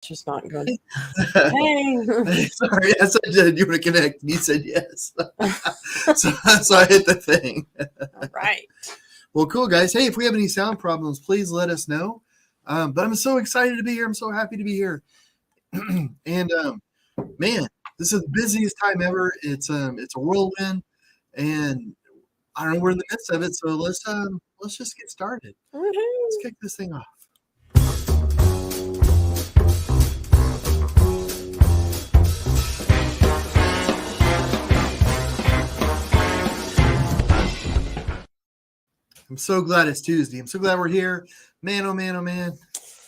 Just not good. Hey. Sorry, I said, "Do you want to connect?" And you said yes. so I hit the thing. All right. Well, cool, guys. Hey, if we have any sound problems, please let us know. But I'm so excited to be here. I'm so happy to be here. And man, this is the busiest time ever. It's a whirlwind, and I don't know, we're in the midst of it. So let's just get started. Let's kick this thing off. I'm so glad it's Tuesday. I'm so glad we're here. Man, oh man, oh man.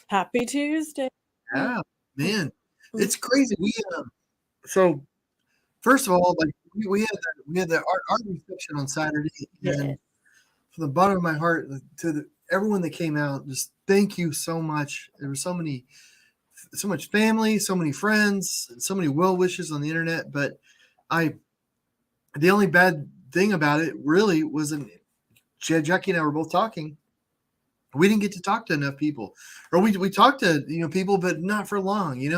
Happy Tuesday. Yeah, man. It's crazy. So first of all, like we had the art reception on Saturday, and from the bottom of my heart to everyone that came out, just thank you so much. There were so much family, so many friends, so many well wishes on the internet. But the only bad thing about it really wasn't. Jackie and I were both talking. We didn't get to talk to enough people, or we talked to people, but not for long. It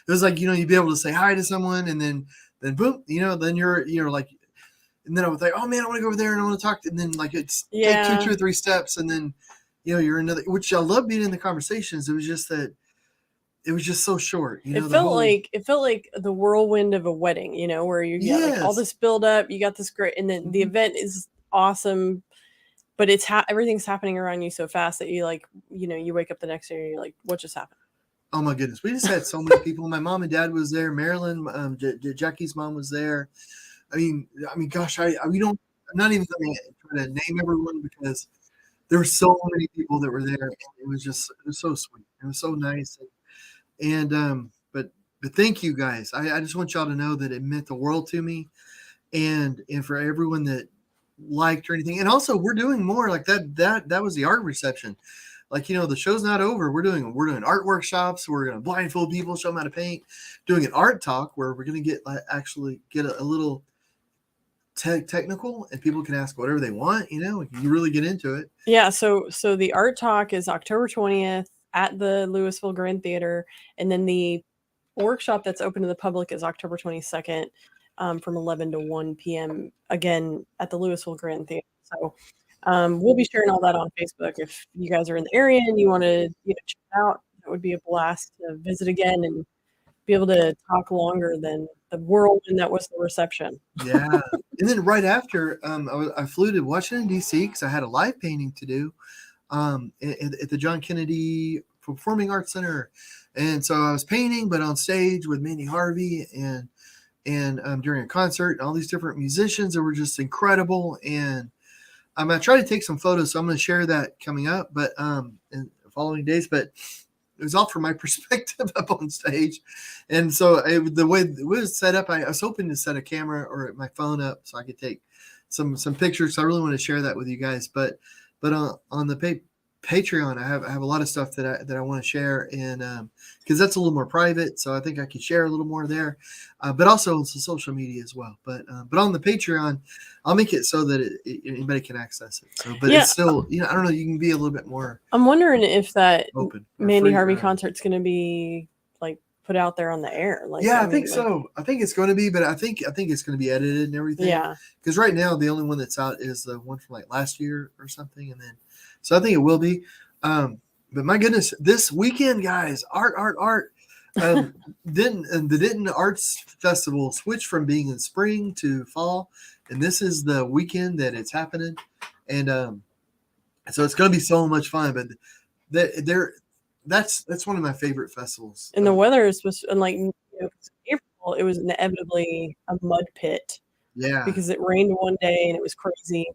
was like you'd be able to say hi to someone, and then boom, then you're like, and then I was like, oh man, I want to go over there and I want to talk to, and then like it's take two or three steps, and then you're another. Which I love being in the conversations. It was just that. It was just so short. It felt like the whirlwind of a wedding. Where you get like all this build up, you got this great, and then the event is awesome. But it's everything's happening around you so fast that you you wake up the next day and you're like, what just happened? Oh my goodness. We just had so many people. My mom and dad was there. Marilyn, Jackie's mom was there. I mean, gosh, I'm not even going to try to name everyone because there were so many people that were there. It was so sweet. It was so nice. But thank you guys. I just want y'all to know that it meant the world to me, and for everyone that liked or anything. And also we're doing more like that was the art reception. Like, the show's not over. We're doing art workshops. We're going to blindfold people, show them how to paint, doing an art talk where we're going to get a little technical, and people can ask whatever they want. You really get into it. Yeah. So the art talk is October 20th at the Lewisville Grand Theater. And then the workshop that's open to the public is October 22nd. From 11 to 1 p.m. again at the Lewisville Grand Theater. So we'll be sharing all that on Facebook. If you guys are in the area and you want to check it out, it would be a blast to visit again and be able to talk longer than the whirlwind that was the reception. Yeah. And then right after, I flew to Washington, D.C. because I had a live painting to do at the John Kennedy Performing Arts Center. And so I was painting, but on stage with Mandy Harvey and during a concert, and all these different musicians that were just incredible. And I tried to take some photos, so I'm going to share that coming up, but in the following days. But it was all from my perspective up on stage, and so the way it was set up, I was hoping to set a camera or my phone up so I could take some pictures. So I really want to share that with you guys. But on the Patreon, I have a lot of stuff that I want to share, and because that's a little more private, so I think I could share a little more there, but also on some social media as well. But on the Patreon, I'll make it so that anybody can access it. So, but it's still, I don't know, you can be a little bit more. I'm wondering if that open Mandy Harvey concert's going to be like put out there on the air. Like, I think so. I think it's going to be, but I think it's going to be edited and everything. Yeah. Because right now the only one that's out is the one from like last year or something, and then. So I think it will be. But my goodness, this weekend, guys, art. The Denton Arts Festival switched from being in spring to fall, and this is the weekend that it's happening. And so it's going to be so much fun. But that's one of my favorite festivals. And the weather is supposed to, and like April, it was inevitably a mud pit. Yeah. Because it rained one day and it was crazy.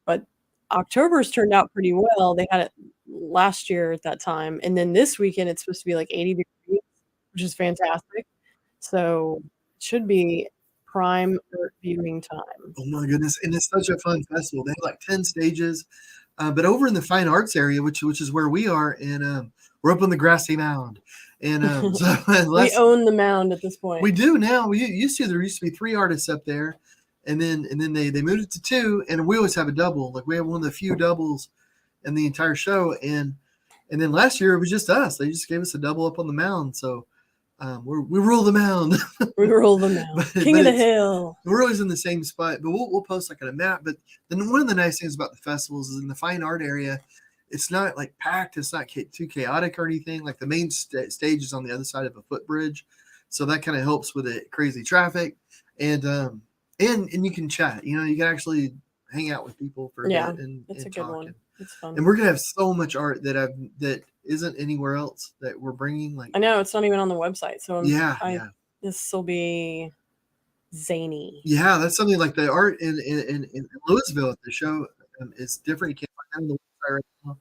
But October's turned out pretty well. They had it last year at that time. And then this weekend, it's supposed to be like 80 degrees, which is fantastic. So it should be prime viewing time. Oh, my goodness. And it's such a fun festival. They have like 10 stages. But over in the fine arts area, which is where we are, and we're up on the grassy mound. And so we own the mound at this point. We do now. There used to be 3 artists up there. And then they moved it to 2, and we always have a double. Like we have one of the few doubles in the entire show. And then last year it was just us. They just gave us a double up on the mound. So we rule the mound. We rule them out. King of the hill. We're always in the same spot, but we'll post like on a map. But then one of the nice things about the festivals is in the fine art area, it's not like packed. It's not too chaotic or anything. Like the main stage is on the other side of a footbridge, so that kind of helps with the crazy traffic. And you can chat. You can actually hang out with people for a bit and it's a talk. good one. It's fun. And we're gonna have so much art that isn't anywhere else that we're bringing. Like I know it's not even on the website, so yeah. This will be zany. Yeah, that's something like the art in Lewisville at the show is different. You can't find that on the website right now.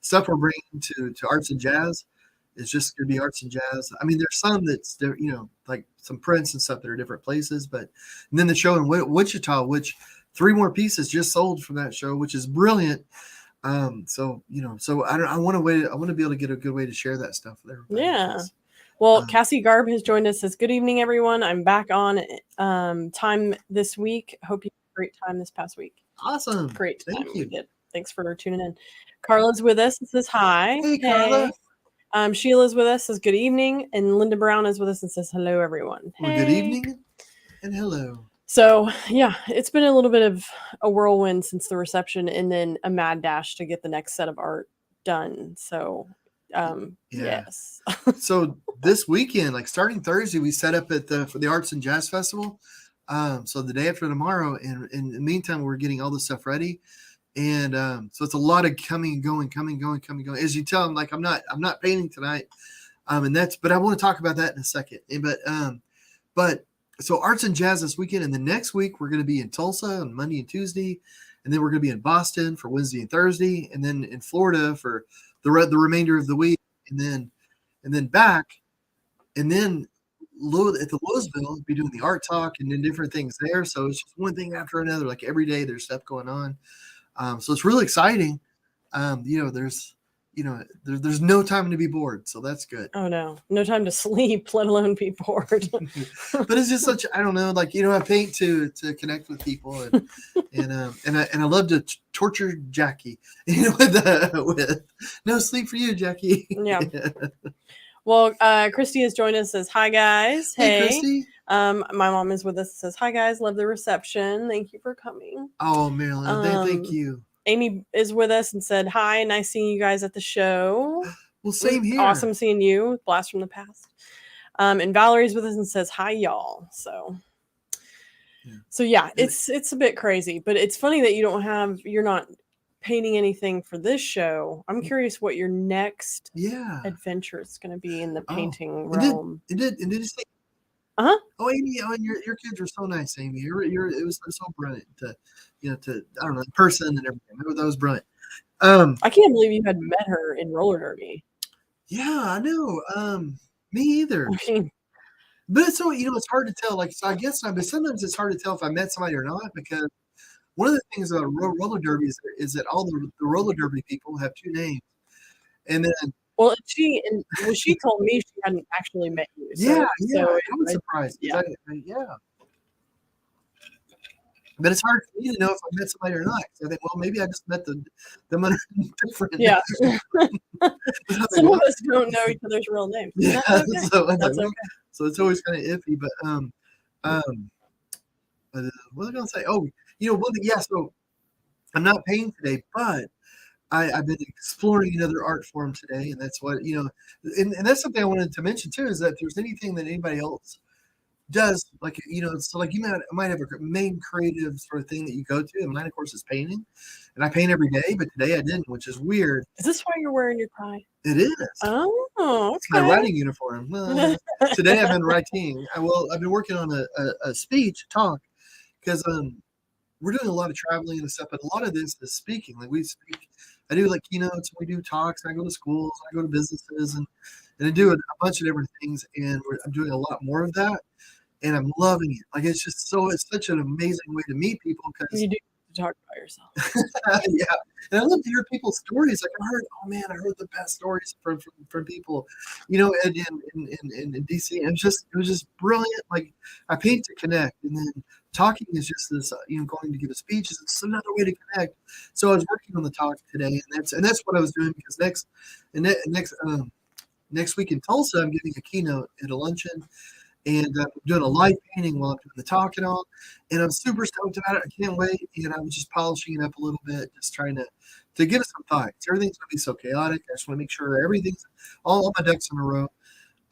Stuff we're bringing to Arts and Jazz is just going to be Arts and Jazz. I mean, there's some that's like some prints and stuff that are different places, and then the show in Wichita, which 3 more pieces just sold from that show, which is brilliant. So I want to be able to get a good way to share that stuff there. Yeah. Well, Cassie Garb has joined us. Says, good evening, everyone. I'm back on time this week. Hope you had a great time this past week. Awesome. Great time. Thank you. We did. Thanks for tuning in. Carla's with us and says hi. Hey, Carla. Sheila's with us, says good evening. And Linda Brown is with us and says hello, everyone. Well, good evening and hello. So, yeah, it's been a little bit of a whirlwind since the reception and then a mad dash to get the next set of art done. So, yes. So this weekend, like starting Thursday, we set up for the Arts and Jazz Festival. So the day after tomorrow, and in the meantime, we're getting all this stuff ready. And so it's a lot of coming and going. As you tell, like I'm not painting tonight. But I want to talk about that in a second. But so Arts and Jazz this weekend, and the next week we're going to be in Tulsa on Monday and Tuesday, and then we're going to be in Boston for Wednesday and Thursday, and then in Florida for the remainder of the week, and then back, and then at the Lewisville, be doing the art talk and then different things there. So it's just one thing after another. Like every day, there's stuff going on. So it's really exciting. There's no time to be bored, so that's good. Oh no time to sleep, let alone be bored. But it's just I don't know, like I paint to connect with people, and I love to torture Jackie, with no sleep for you, Jackie. Yeah. Well, Christy has joined us. Says hi guys. Hey Christy. My mom is with us. Says hi guys. Love the reception. Thank you for coming. Oh, Marilyn, thank you. Amy is with us and said hi. Nice seeing you guys at the show. Well, same here. Awesome seeing you. Blast from the past. And Valerie's with us and says hi y'all. So yeah, it's a bit crazy, but it's funny that you're not painting anything for this show. I'm curious what your next adventure is going to be in the painting realm. Did you say? Uh-huh. Oh, Amy, your kids were so nice, Amy. It was so brilliant to I don't know, in person and everything. That was brilliant. I can't believe you had met her in roller derby. Yeah, I know. Me either. But it's so it's hard to tell. Like, so I guess but sometimes it's hard to tell if I met somebody or not, because one of the things about roller derby is that all the roller derby people have 2 names, and then. Well, she told me she hadn't actually met you. So, so I was surprised. Yeah. But it's hard for me to know if I met somebody or not. So I think, well, maybe I just met them under different. Yeah. Some of us don't know each other's real names. Yeah. That's okay. That's okay. So it's always kind of iffy. But what was I going to say? Oh, one thing. Yeah. So I'm not painting today, but I've been exploring another art form today, and that's what and that's something I wanted to mention too, is that if there's anything that anybody else does, like so like you might have a main creative sort of thing that you go to, and mine of course is painting, and I paint every day, but today I didn't, which is weird. Is this why you're wearing your tie? It is. Oh, okay. It's my writing uniform. Today I've been writing. I've been working on a talk, because we're doing a lot of traveling and stuff, but a lot of this is speaking. Like we speak. I do like keynotes, we do talks, and I go to schools, I go to businesses, and I do a bunch of different things, and I'm doing a lot more of that, and I'm loving it. Like it's such an amazing way to meet people, because you do talk about yourself. Yeah, and I love to hear people's stories. Like I heard the best stories from people, in DC. And it was just brilliant. Like I paint to connect, and then talking is just this, going to give a speech is just another way to connect. So I was working on the talk today, and that's what I was doing, because next next week in Tulsa, I'm giving a keynote at a luncheon, and I'm doing a live painting while I'm doing the talk and all. And I'm super stoked about it. I can't wait. And I'm just polishing it up a little bit, just trying to give it some thought. Everything's going to be so chaotic. I just want to make sure everything's all my ducks in a row.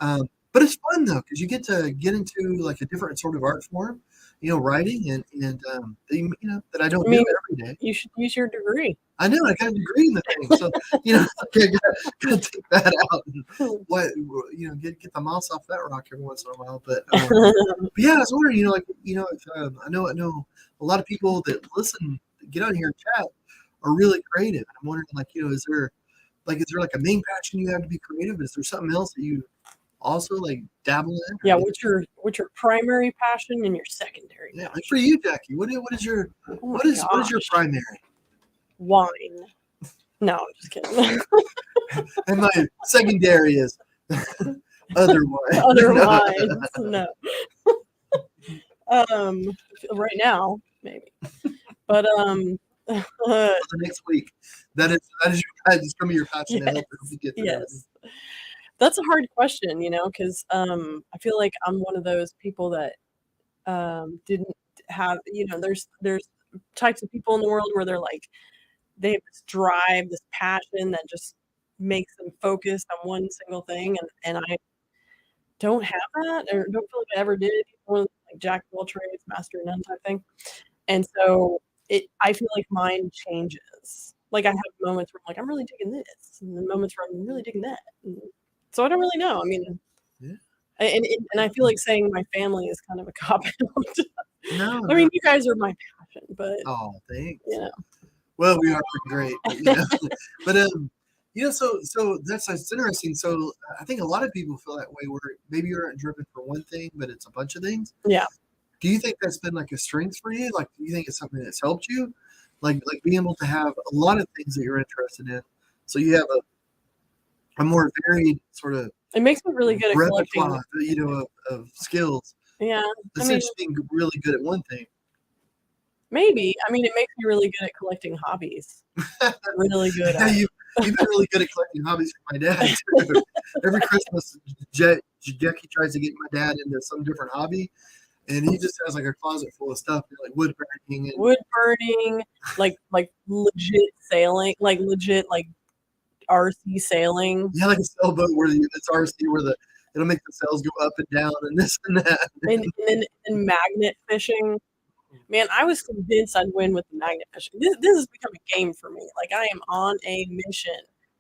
But it's fun though, because you get to get into like a different sort of art form, writing and that I don't do every day. You should use your degree. I know I got a degree in the thing, so okay, gotta take that out and get the mouse off that rock every once in a while. But yeah, I was wondering, if, I know a lot of people that listen, get on here and chat, are really creative. I'm wondering, is there like a main passion you have to be creative? Is there something else that you also like dabble in? Yeah, what's your primary passion and your secondary? Yeah, like for you, Jackie, what is your what is your primary? Wine. No, I'm just kidding. And my secondary is other wine. Other wines. No. Right now, maybe. But the next week. That is some of your passion. Yes. That's a hard question, because I feel like I'm one of those people that didn't have, there's types of people in the world where they're like, they have this drive, this passion that just makes them focused on one single thing, and I don't have that, or don't feel like I ever did. Like jack of all trades, master of none type thing. And so I feel like mine changes. Like I have moments where I'm like, I'm really digging this, and then moments where I'm really digging that. So I don't really know. I mean, yeah. And I feel like saying my family is kind of a cop out. No, I mean, you guys are my passion, but thanks. Well, we are pretty great, but so that's interesting. So I think a lot of people feel that way, where maybe you're not driven for one thing, but it's a bunch of things. Yeah. Do you think that's been like a strength for you? Like, do you think it's something that's helped you? Like being able to have a lot of things that you're interested in, so you have a more varied sort of. It makes me really good at collecting. Of skills. Yeah. Instead of being really good at one thing. Maybe. I mean, it makes me really good at collecting hobbies. Really good at You've been really good at collecting hobbies for my dad, too. Every Christmas, Jackie tries to get my dad into some different hobby, and he just has like a closet full of stuff, like wood burning, like legit sailing, like legit like RC sailing. Yeah, like a sailboat where it's RC where it'll make the sails go up and down and this and that. And magnet fishing. Man, I was convinced I'd win with the magnet fishing. This has become a game for me. Like I am on a mission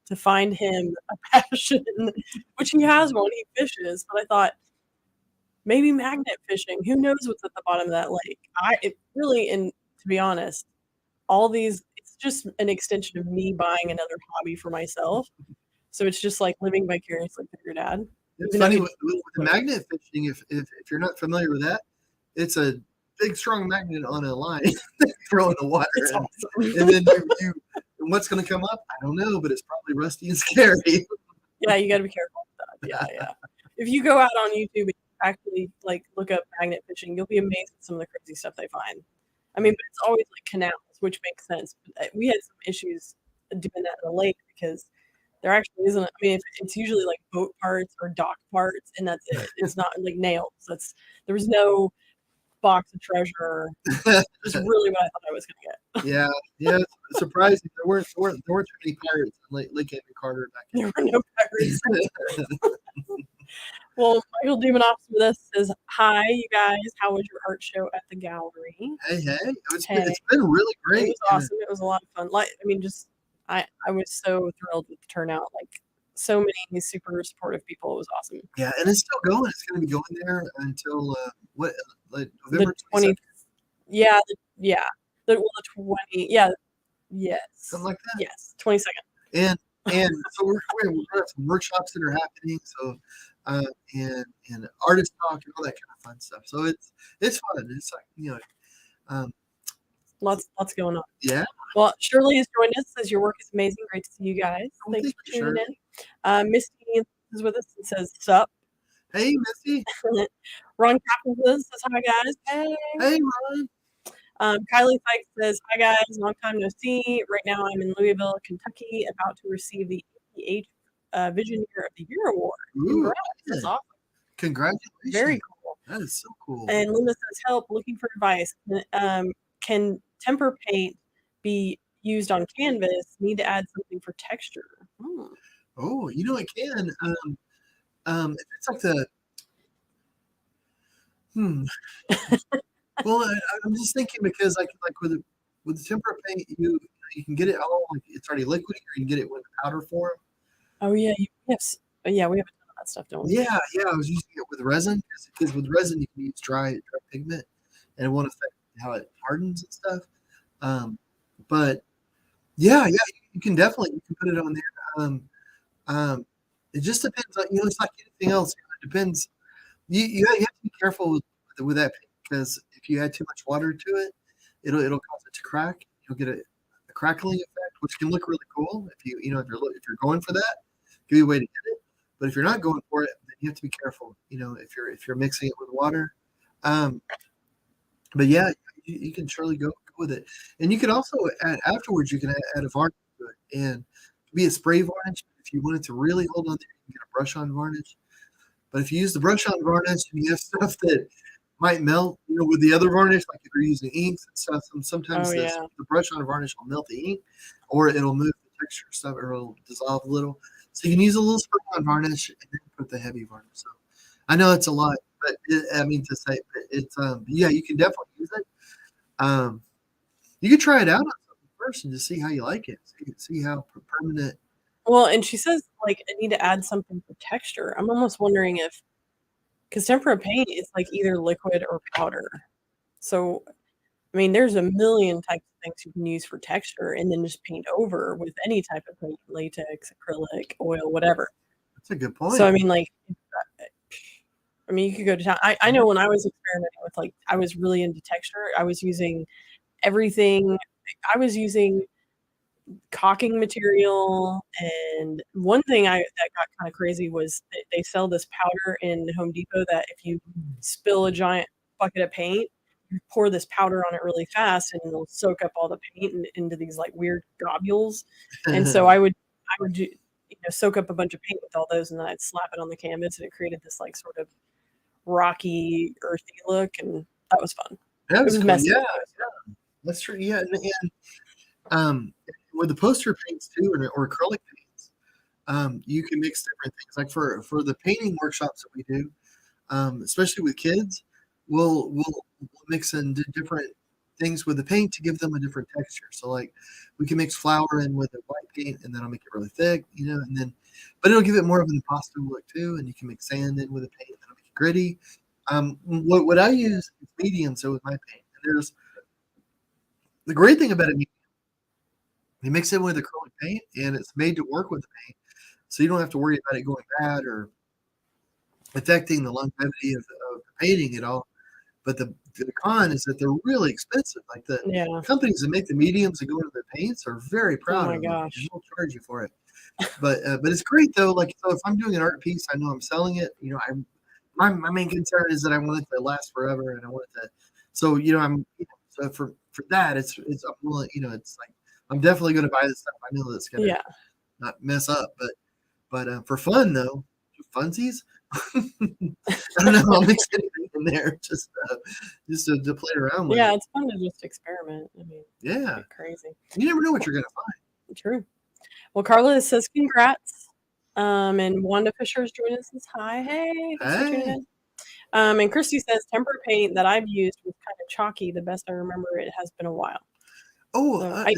to find him a passion, which he has one. He fishes, but I thought maybe magnet fishing. Who knows what's at the bottom of that lake? And to be honest, all these, it's just an extension of me buying another hobby for myself. So it's just like living vicariously through your dad. It's funny with the magnet fishing. If you're not familiar with that, it's a big strong magnet on a line throw in the water, and then you what's going to come up? I don't know, but it's probably rusty and scary. Yeah, you got to be careful with that. Yeah. If you go out on YouTube and actually like look up magnet fishing, you'll be amazed at some of the crazy stuff they find. I mean, but it's always like canals, which makes sense. But we had some issues doing that in the lake because there actually isn't. I mean, it's usually like boat parts or dock parts, and that's it. It's not like nails. There was no box of treasure. Just really what I thought I was going to get. Yeah. It's surprising. There weren't too many pirates in Lake Haven Carter back then. There were no pirates. Well, Michael Dumanov's with us. Says, hi, you guys. How was your art show at the gallery? Hey. It's been really great. It was awesome. It was a lot of fun. I was so thrilled with the turnout. Like, so many super supportive people. It was awesome. Yeah, and it's still going. It's going to be going there until November 20th. Yeah. The 20. Yeah. Yes. Something like that. Yes. 22nd. And so we're have some workshops that are happening. So and artist talk and all that kind of fun stuff. So it's fun. It's like lots going on. Yeah. Well, Shirley has joined us. Says your work is amazing. Great to see you guys. Thanks for tuning in. Misty is with us and says, "Sup." Hey, Misty. Ron Captain says, "Hi guys." Hey, Ron. Kylie Fikes says, "Hi guys, long time no see. Right now I'm in Louisville, Kentucky, about to receive the Visioneer of the Year award. Ooh, Congrats. That's man. awesome. Congratulations. Very cool. That is so cool. And Linda says, help, looking for advice. Can tempera paint be used on canvas? Need to add something for texture. Oh, you know it can. If it's like the well, I'm just thinking because like with the tempera paint, you can get it all like it's already liquid, or you can get it with powder form. Oh yeah, yes, yeah, we have a ton of that stuff, don't we? Yeah, I was using it with resin because with resin you can use dry pigment, and it won't affect how it hardens and stuff. But yeah, you can definitely put it on there. It just depends on it's like anything else. It depends. You have to be careful with that because if you add too much water to it, it'll cause it to crack. You'll get a crackling effect, which can look really cool if if you're going for that. Give you a way to get it. But if you're not going for it, then you have to be careful. If you're mixing it with water. But yeah, you can surely go with it, and you can also add afterwards. You can add a varnish to it, and it can be a spray varnish. If you want it to really hold on there, you can get a brush-on varnish. But if you use the brush-on varnish and you have stuff that might melt, with the other varnish, like if you're using inks and stuff, sometimes the brush-on varnish will melt the ink, or it'll move the texture stuff, or it'll dissolve a little. So you can use a little spray-on varnish and then put the heavy varnish. So I know it's a lot, but to say, it's yeah, you can definitely use it. You can try it out on something first and just see how you like it. See how permanent. Well, and she says like I need to add something for texture. I'm almost wondering because tempera paint is like either liquid or powder. So I mean, there's a million types of things you can use for texture, and then just paint over with any type of paint, latex, acrylic, oil, whatever. That's a good point. So I mean, like, you could go to town. I know when I was experimenting with I was really into texture. I was using everything. I was using caulking material, and one thing that got kind of crazy was they sell this powder in Home Depot that if you spill a giant bucket of paint, you pour this powder on it really fast, and it'll soak up all the paint into these like weird globules. And so I would soak up a bunch of paint with all those, and then I'd slap it on the canvas, and it created this like sort of rocky, earthy look, and that was fun. That was it was cool. messy. Yeah, that's true. Yeah, and with the poster paints too, or acrylic paints, you can mix different things. Like for the painting workshops that we do, especially with kids, we'll mix in different things with the paint to give them a different texture. So like we can mix flour in with the white paint, and then I'll make it really thick, but it'll give it more of an impasto look too. And you can mix sand in with the paint, that'll make it gritty. What I use is medium, so with my paint. And there's the great thing about it. You mix it with acrylic paint, and it's made to work with the paint, so you don't have to worry about it going bad or affecting the longevity of the painting at all. But the con is that they're really expensive. Like the companies that make the mediums and go into the paints are very proud of them. Gosh. And they'll charge you for it. But it's great though. Like so if I'm doing an art piece, I know I'm selling it. My main concern is that I want it to last forever, and I want it to. So so for that, it's I'm willing. It's like I'm definitely going to buy this stuff. I know that's going to not mess up, but for fun though, funsies. I don't know. I'll mix anything in there just to play around with. Yeah, it's fun to just experiment. I mean, yeah, crazy. You never know what you're going to find. True. Well, Carla says congrats. And Wanda Fisher is joining us. Hi, hey. Thanks for tuning in. And Christy says tempera paint that I've used was kind of chalky. The best I remember, it has been a while. Oh, so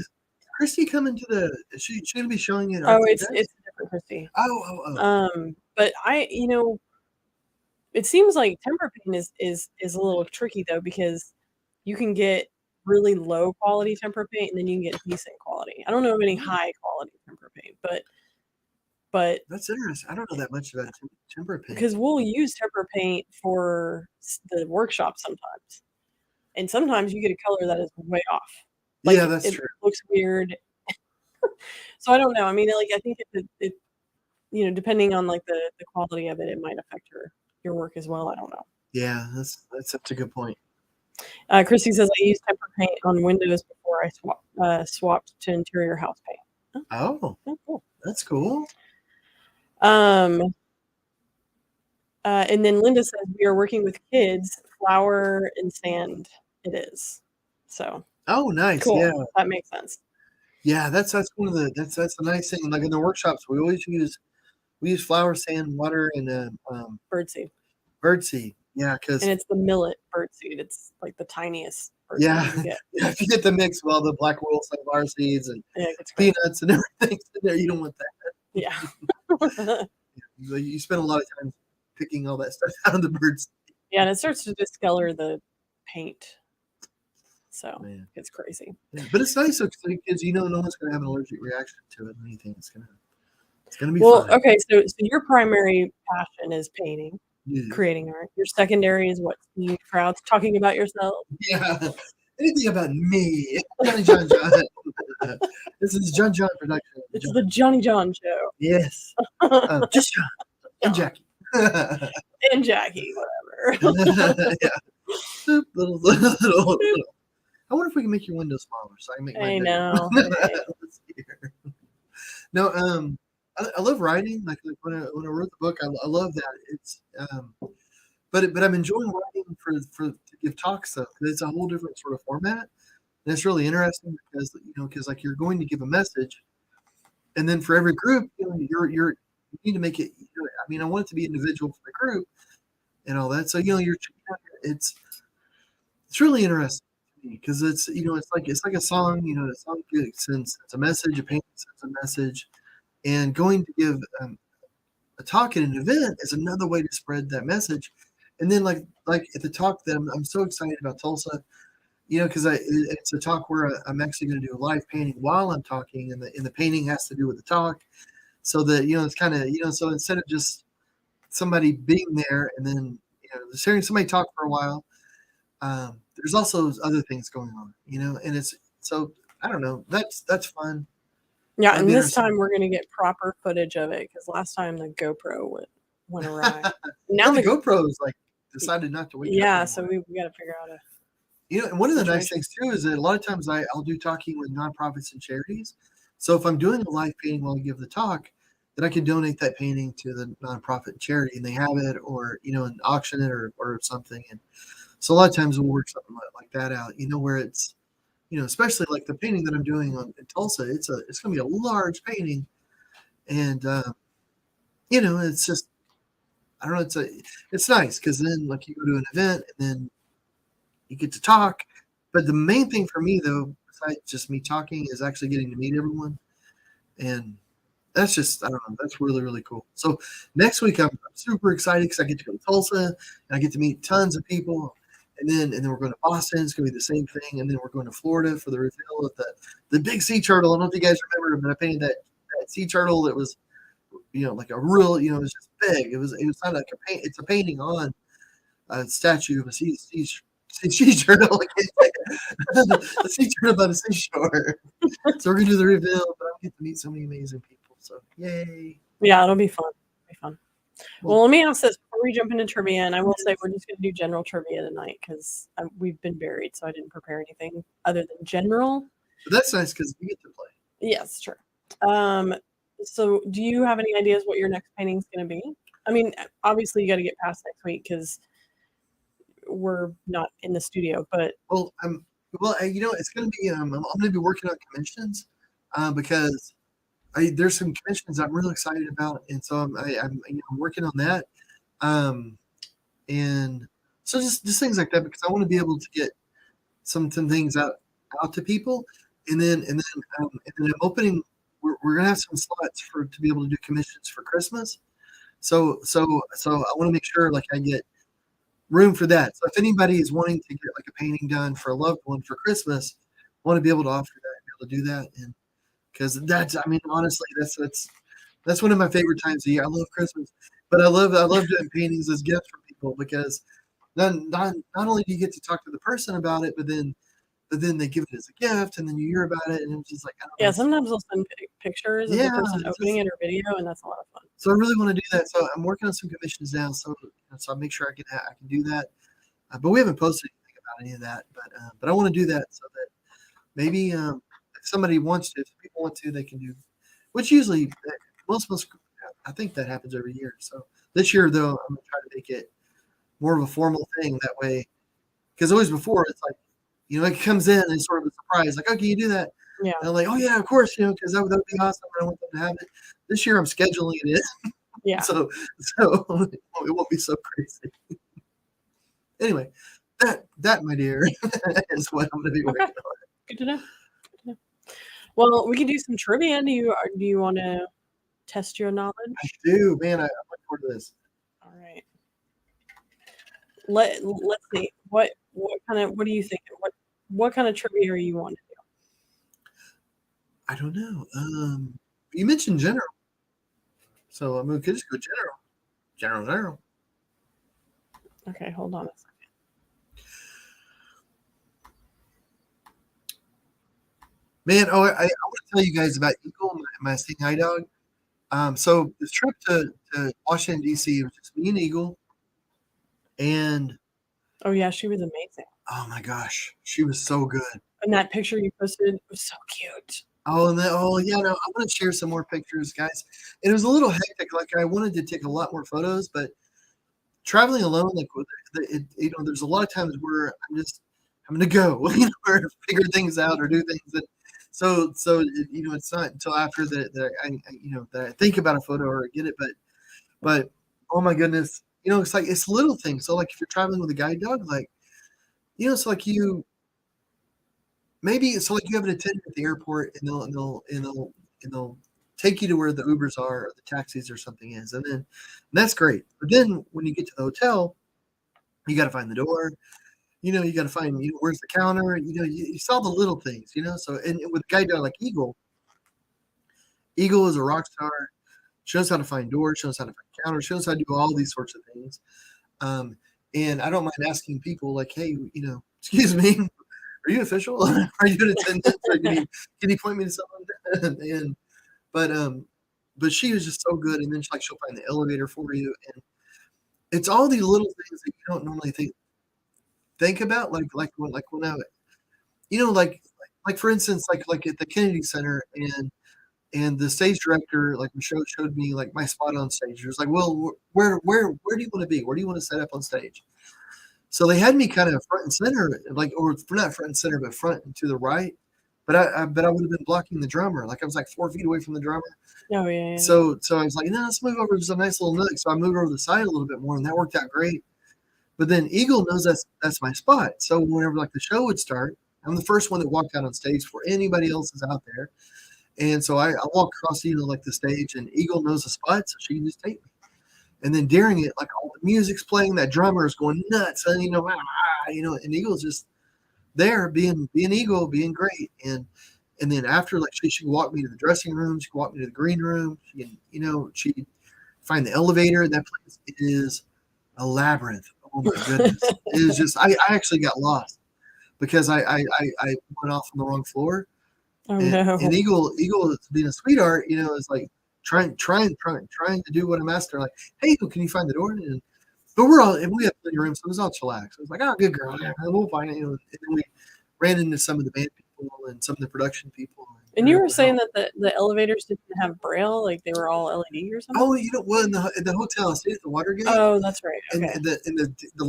Christy coming to the? Is she going to be showing it? Oh, it's a different Christy. Oh. But it seems like tempera paint is a little tricky though, because you can get really low quality tempera paint, and then you can get decent quality. I don't know of any high quality tempera paint, but that's interesting. I don't know that much about tempera paint, because we'll use tempera paint for the workshop sometimes, and sometimes you get a color that is way off. Like, yeah, that's true. It looks weird. So I don't know. I mean, like I think it depending on like the quality of it, it might affect your work as well. I don't know. Yeah, that's such a good point. Christy says I used tempera paint on windows before I swapped to interior house paint. Oh, cool. That's cool. Um, and then Linda says we are working with kids, flour and sand. It is. So Oh, nice. Yeah. cool. That makes sense. Yeah, that's one of the that's the nice thing. Like in the workshops, we use flour, sand, water, and Birdseed. birdseed. Yeah, And because it's the millet birdseed. It's like the tiniest birdseed yeah, you can get. yeah, if you get the mix of all the black oil sunflower seeds and Yeah, it gets gross. peanuts and everything in there, you don't want that. Yeah. You spend a lot of time picking all that stuff out of the birds. Yeah, and it starts to discolor the paint. So Man. it's crazy. Yeah, but it's nice because you know no one's going to have an allergic reaction to it or anything. It's gonna be Well, fine. okay, so your primary passion is painting, Yeah. creating art. Your secondary is what? Seeing crowds, talking about yourself. Yeah. Anything about me, Johnny John John. This is John John production. It's the Johnny John show. Yes. Just John and Jackie. And Jackie, whatever. Yeah. Little. I wonder if we can make your window smaller so I can make I mine know. bigger. Let's see here. No, I love writing. Like when I wrote the book, I love that. It's but I'm enjoying writing for to give talks though. 'Cause it's a whole different sort of format, and it's really interesting because like you're going to give a message, and then for every group, you need to make it. I mean, I want it to be individual for the group and all that. So it's really interesting because it's like a song. A song sends a message, a painting sends a message, and going to give a talk at an event is another way to spread that message. And then like at the talk that I'm so excited about Tulsa, because it's a talk where I'm actually going to do a live painting while I'm talking, and the painting has to do with the talk, so that it's kind of so instead of just somebody being there and then just hearing somebody talk for a while, there's also other things going on, and it's so I don't know, that's fun. Yeah, That'd and be this interesting. time we're gonna get proper footage of it because last time the GoPro went awry. Now Now the the GoPro is like decided not to wake up yeah, anymore. so we got to figure out a And one of the nice situation. things too is that a lot of times I'll do talking with nonprofits and charities. So if I'm doing a live painting while I give the talk, then I can donate that painting to the nonprofit and charity, and they have it, or and auction it or something. And so a lot of times we'll work something like that out. Where it's especially like the painting that I'm doing in Tulsa. It's going to be a large painting, and it's just I don't know. It's nice because then like you go to an event and then you get to talk. But the main thing for me, though, besides just me talking, is actually getting to meet everyone. And that's just, I don't know, that's really, really cool. So next week, I'm super excited because I get to go to Tulsa and I get to meet tons of people. And then we're going to Boston. It's going to be the same thing. And then we're going to Florida for the reveal of the big sea turtle. I don't know if you guys remember, but I painted that sea turtle that was, like a real, it was just big. It was not like a paint. It's a painting on a statue of a sea turtle. A sea turtle by the seashore. So we're gonna do the reveal, but I get to meet so many amazing people. So yay! Yeah, it'll be fun. It'll be fun. Well, Well, let me ask this before we jump into trivia, and I will say we're just going to do general trivia tonight because we've been buried, so I didn't prepare anything other than general. but that's nice because we get to play. Yes, sure. So do you have any ideas what your next painting's going to be? I mean, obviously you got to get past next week because we're not in the studio, but Well, it's gonna be I'm gonna be working on conventions because there's some conventions I'm really excited about, and so I'm working on that. Um, and so just things like that because I want to be able to get some things out to people, and then I'm opening. We're gonna have some slots to be able to do commissions for Christmas. So I want to make sure like I get room for that. So if anybody is wanting to get like a painting done for a loved one for Christmas, I want to be able to offer that, be able to do that, and because I mean, honestly, that's one of my favorite times of year. I love Christmas, but I love doing paintings as gifts for people because not only do you get to talk to the person about it, but then they give it as a gift, and then you hear about it, and it's just like I don't know. yeah, sometimes they'll send pictures of the Yeah, person opening it or video, and that's a lot of fun. so I really want to do that. So I'm working on some commissions now. So I'll make sure I can do that. But we haven't posted anything about any of that. But I want to do that so that maybe if somebody wants to, if people want to, they can do. Which usually most I think that happens every year. So this year, though, I'm gonna try to make it more of a formal thing. That way, because always before it's like, it comes in and it's sort of a surprise. Like, oh, can you do that? Yeah. And I'm like, oh yeah, of course, because that would be awesome. I want them to have it. This year, I'm scheduling it in, Yeah. so it won't be so crazy. Anyway, that my dear is what I'm going to be working on. Good to know. Well, we could do some trivia. Do you want to test your knowledge? I do, man. I'm looking forward to this. All right. Let's see. What do you think? What kind of trivia are you want to do? I don't know. You mentioned general, so I'm going to just go general. Okay, hold on a second. Man, I want to tell you guys about Eagle, my seeing eye dog. So this trip to Washington D.C. was just me and Eagle, and Oh yeah, she was amazing. oh my gosh, she was so good. And that picture you posted was so cute. Oh, and yeah, no, I want to share some more pictures, guys. And it was a little hectic. Like I wanted to take a lot more photos, but traveling alone, like there's a lot of times where I'm gonna go, or figure things out or do things that. So it's not until after that I think about a photo or get it, but oh my goodness, it's like it's little things. So like if you're traveling with a guide dog, like it's like you have an attendant at the airport and they'll take you to where the Ubers are or the taxis or something is, and that's great. But then when you get to the hotel, you got to find the door. You got to find, where's the counter? You saw the little things, So, and with a guide dog like Eagle is a rock star. She knows how to find doors. She knows how to find counters. She knows how to do all these sorts of things. And I don't mind asking people like, hey, excuse me, are you official? Are you an attendant? Or can you point me to someone? But she was just so good. And then she'll find the elevator for you. And it's all these little things that you don't normally think about, like when I, like for instance, like at the Kennedy Center, and the stage director, like Michelle, showed me like my spot on stage. It was like, well, where do you want to be? Where do you want to set up on stage? So they had me kind of front and center, or not front and center, but front and to the right. But I would have been blocking the drummer. Like I was like 4 feet away from the drummer. Oh yeah. So I was like, no, let's move over to a nice little nook. So I moved over to the side a little bit more, and that worked out great. But then Eagle knows that's my spot. So whenever like the show would start, I'm the first one that walked out on stage before anybody else is out there. And so I walk across, like the stage, and Eagle knows the spot, so she can just take me. And then during it, like all the music's playing, that drummer is going nuts, and and Eagle's just there being Eagle, being great. And then after, like she could walk me to the dressing room, she could walk me to the green room, she could find the elevator. That place is a labyrinth. Oh my goodness. It was just I actually got lost because I went off on the wrong floor. Oh And no. Eagle being a sweetheart, is like trying to do what I'm asking her, like, hey, Eagle, can you find the door? But we have plenty of room, so it was all chillax. I was like, oh, good girl, yeah, we'll find it. And then we ran into some of the band people and some of the production people. And you were saying that the elevators didn't have Braille, like they were all LED or something? Oh, well, in the hotel, I stayed at the Watergate. Oh, that's right. Okay. And the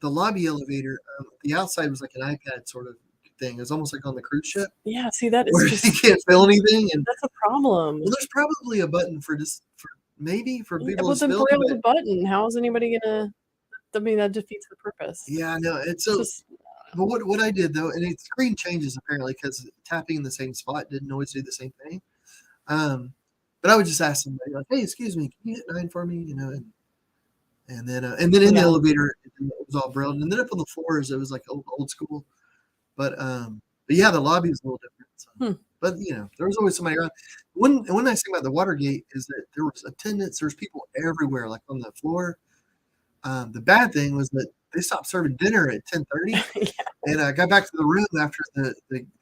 lobby elevator, the outside was like an iPad sort of thing. It was almost like on the cruise ship. Yeah, see, that is where just you can't feel anything, and that's a problem. well, there's probably a button for people But to the spill. Braille's a button. How is anybody gonna? I mean, that defeats the purpose. Yeah, no, it's It's so. just But what I did though, and the screen changes apparently because tapping in the same spot didn't always do the same thing. But I would just ask somebody like, "Hey, excuse me, can you hit 9 for me?" And then in the Yeah. elevator it was all braille, and then up on the floors it was like old school. But yeah, the lobby is a little different. So. But there was always somebody around. When I say about the Watergate is that there was attendants, there's people everywhere, like on the floor. The bad thing was that they stopped serving dinner at 10:30, Yeah. and I got back to the room after the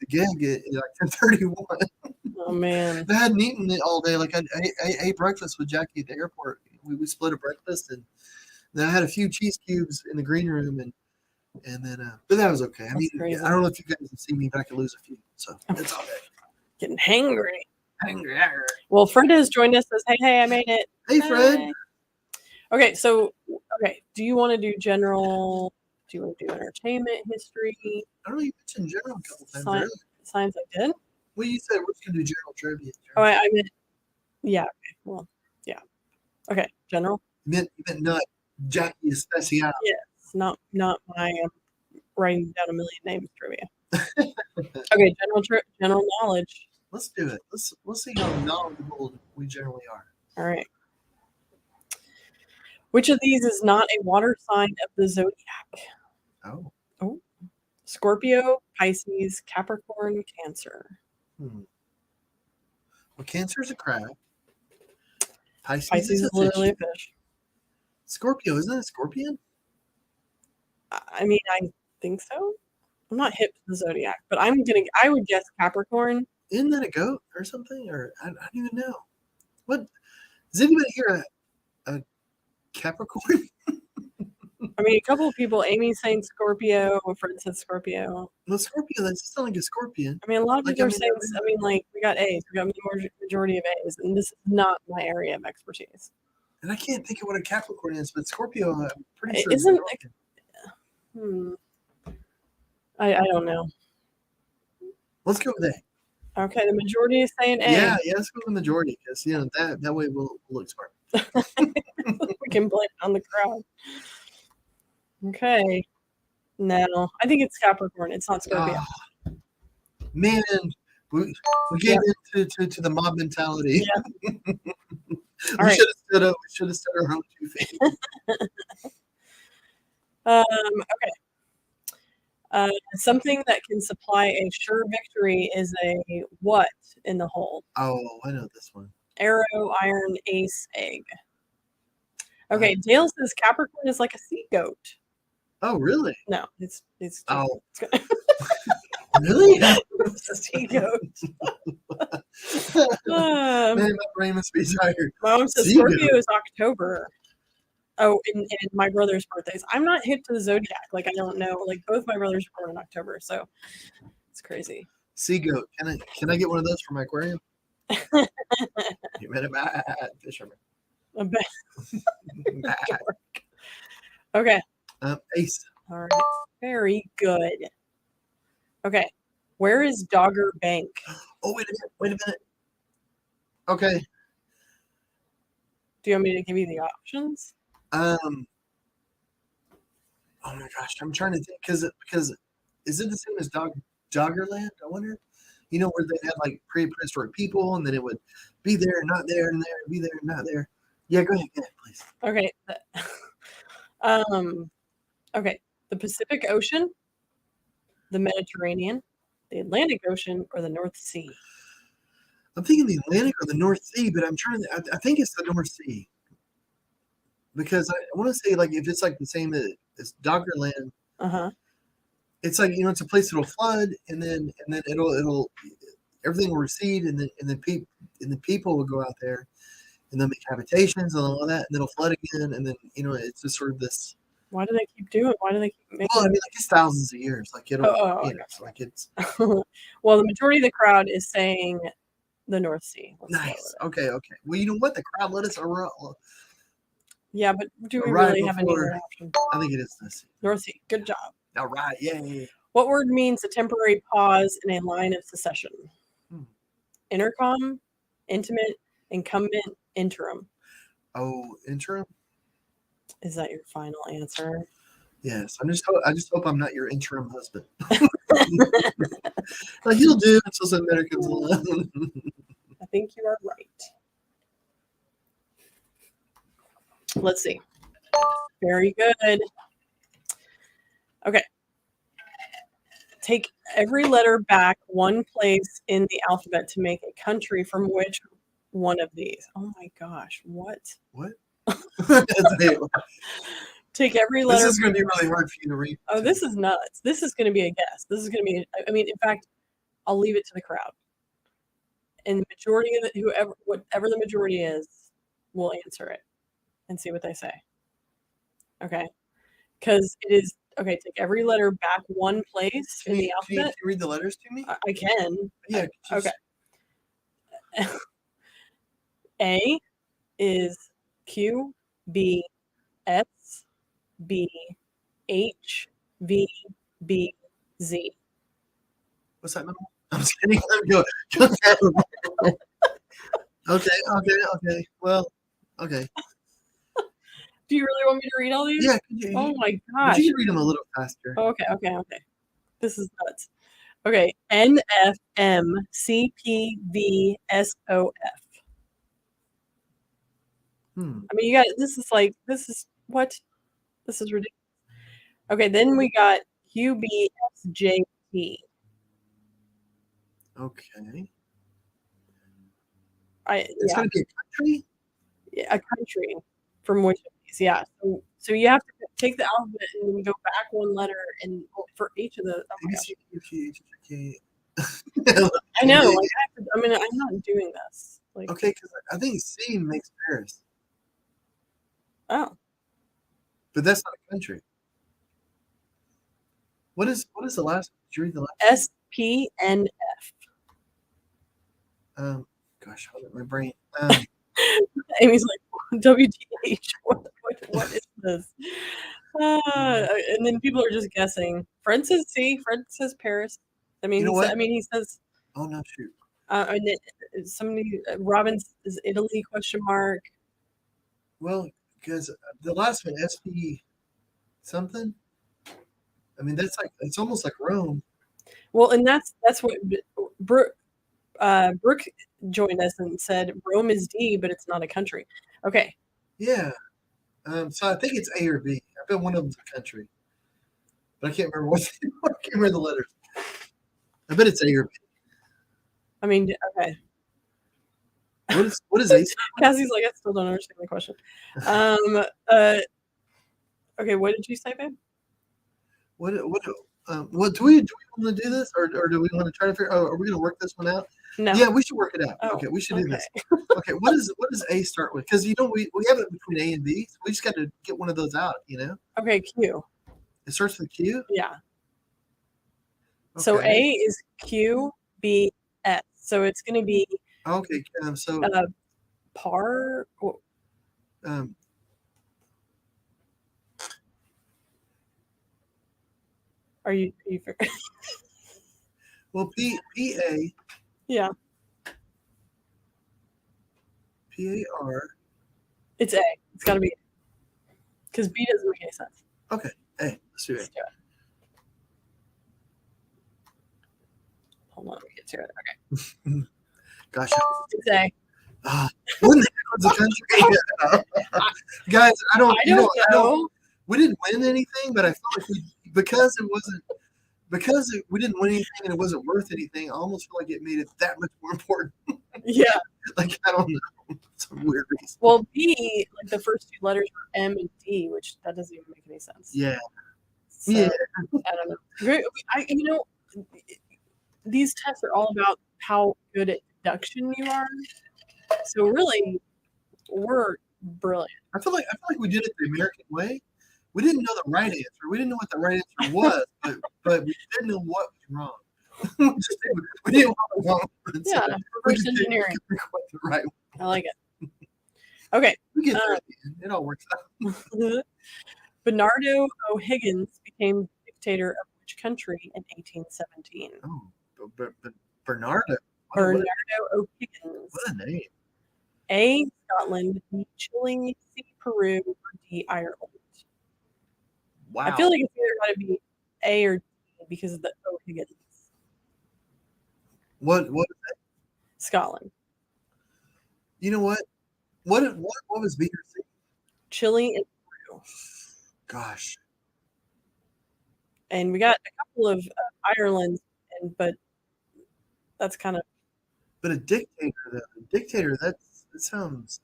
gig at like 10:31. Oh man. I hadn't eaten it all day. Like I ate breakfast with Jackie at the airport. We split a breakfast, and then I had a few cheese cubes in the green room, and then but that was okay. I mean, crazy. I don't know if you guys have seen me, but I could lose a few, so it's all good. Getting hangry. Well, Fred has joined us. Says, hey, I made it. Hey, Fred. Hey. Okay, so do you want to do general? Do you want to do entertainment, history? I don't know, you mentioned general a couple times earlier. Science, I did. Well, you said we're just gonna do general trivia. Oh, I meant, yeah. Okay, well, yeah. Okay, general. You meant not Jackie Especial. Yes, not my writing down a million names trivia. Okay, general knowledge. Let's do it. Let's see how knowledgeable we generally are. All right. Which of these is not a water sign of the zodiac? Oh. Scorpio, Pisces, Capricorn, Cancer. Well, Cancer is a crab. Pisces is literally a fish. Scorpio, isn't it a scorpion? I mean, I think so. I'm not hip to the zodiac, but I would guess Capricorn. Isn't that a goat or something? Or I don't even know. What? Does anybody here a Capricorn? I mean, a couple of people. Amy's saying Scorpio. Fred said Scorpio. Well, Scorpio, that just sounds like a scorpion. I mean, a lot of people are saying. I mean, like we got A's. We got the majority of A's, and this is not my area of expertise. And I can't think of what a Capricorn is, but Scorpio, I'm pretty sure. Isn't I don't know. Let's go with A. Okay, the majority is saying A. Yeah, let's go with the majority because that way we'll look smart. We can blame it on the crowd. Okay. No, I think it's Capricorn. It's not Scorpio. Man, we gave in to the mob mentality. Yeah. We should have stood up. We should have stood our own 2 feet. Okay. Something that can supply a sure victory is a what in the hole? Oh, I know this one. Arrow, iron, ace, egg. Okay, Dale says Capricorn is like a sea goat. Oh, really? No, it's oh. Really? It's a sea goat. Man, my brain must be tired. Mom says Scorpio is October. Oh, and my brother's birthdays. I'm not hip to the zodiac. Like, I don't know. Like, both my brothers were born in October, so it's crazy. Sea goat. Can I get one of those for my aquarium? You met a bad fisherman. A bad. Okay. Ace. All right. Very good. Okay. Where is Dogger Bank? Oh, wait a minute. Okay. Do you want me to give you the options? Oh my gosh, I'm trying to think because is it the same as Doggerland? I wonder. You know, where they had like prehistoric people, and then it would be there, not there, and there, be there, not there. Yeah, go ahead, please. Okay. Okay. The Pacific Ocean, the Mediterranean, the Atlantic Ocean, or the North Sea? I'm thinking the Atlantic or the North Sea, but I think it's the North Sea. Because I want to say, like, if it's like the same as Doggerland, it's like, it's a place that'll flood, and then it'll everything will recede, and then people will go out there, and they'll make habitations and all that, and then it'll flood again, and then it's just sort of this. Why do they keep doing it? Why do they keep making? Well, I mean, like it's thousands of years. Like it'll, like it's. Well, the majority of the crowd is saying the North Sea. Nice. Okay. Well, you know what? The crowd let us around. Yeah, but do we really have any other option? I think it is this. North Sea. Good job. All right. Yay. What word means a temporary pause in a line of succession? Intercom, intimate, incumbent, interim. Oh, interim? Is that your final answer? Yes. I just hope I'm not your interim husband. Like he'll do until some better comes along. I think you are right. Let's see. Very good. Okay. Take every letter back one place in the alphabet to make a country from which one of these. Oh my gosh. What? Take every letter. This is going to be really hard for you to read. Oh, this is nuts. This is going to be a guess. This is going to be, in fact, I'll leave it to the crowd. And the majority of whatever the majority is, will answer it and see what they say. Okay. Because it is, okay, take every letter back one place in the alphabet. Can you read the letters to me? I can. Yeah. Okay. A is Q, B, S, B, H, V, B, Z. What's that number? I'm just kidding. Go. Okay. Well, okay. Do you really want me to read all these? Yeah. Oh my But gosh. you can read them a little faster. Okay. This is nuts. Okay. N, F, M, C, P, V, S, O, F. I mean, you guys, this is what? This is ridiculous. Okay, then we got Q, B, S, J, T. Okay. It's going to be a country? Yeah, a country from which of these, yeah. So you have to take the alphabet and then go back one letter and for each of the. Oh my gosh. I know. Like, I'm not doing this. Like, okay, because I think C makes Paris. Oh. But that's not a country. What is the last? Did you read the last? S, P, N, F. Gosh, hold up, my brain. Amy's like, WTH. What is this? And then people are just guessing. Fred says C. Fred says Paris. I mean, he says. Oh no, shoot. And somebody Robin is Italy ? Well, because the last one, SP something. I mean, it's almost like Rome. Well, and that's what Brooke joined us and said Rome is D, but it's not a country. Okay. Yeah. So I think it's A or B. I bet one of them's a country, but I can't remember I can't remember the letters. I bet it's A or B. I mean, okay. What is A? Cassie's like, I still don't understand the question. Okay, what did you say, babe? What do we want to do this, or do we want to try to figure? Oh, are we going to work this one out? No. Yeah, we should work it out. Oh, okay, we should do this. Okay, what does A start with? Because we have it between A and B. So we just got to get one of those out. Okay, Q. It starts with Q. Yeah. Okay. So A is Q, B, S. So it's going to be. Okay. So. Par. Are you well, P-A. Yeah. P-A-R. It's A. It's got to be. Because B doesn't make any sense. Okay. A. Let's do it. Hold on. Let me get to it. Okay. Gosh. It's A. What the heck was the country? Guys, I don't know. We didn't win anything, but I felt like because we didn't win anything and it wasn't worth anything, I almost feel like it made it that much more important. Yeah. Like, I don't know. Some weird reason. Well, B, like the first two letters are M and D, which that doesn't even make any sense. Yeah. So, yeah. I don't know. These tests are all about how good at deduction you are. So really, we're brilliant. I feel like we did it the American way. We didn't know the right answer. We didn't know what the right answer was, but we didn't know what was wrong. we didn't know what was wrong. Yeah, reverse engineering. The right one. I like it. Okay. We get there at the end. It all works out. Bernardo O'Higgins became dictator of which country in 1817? Oh, but Bernardo. Bernardo O'Higgins. What a name. A, Scotland, B, Chile, C, Peru, or D, Ireland. Wow. I feel like it's either got to be A or D because of the O'Higgins. What is that? Scotland. You know what? What was B or C? Chile and Peru. Gosh. And we got a couple of Ireland, but that's kind of. But a dictator, though. A dictator, that sounds.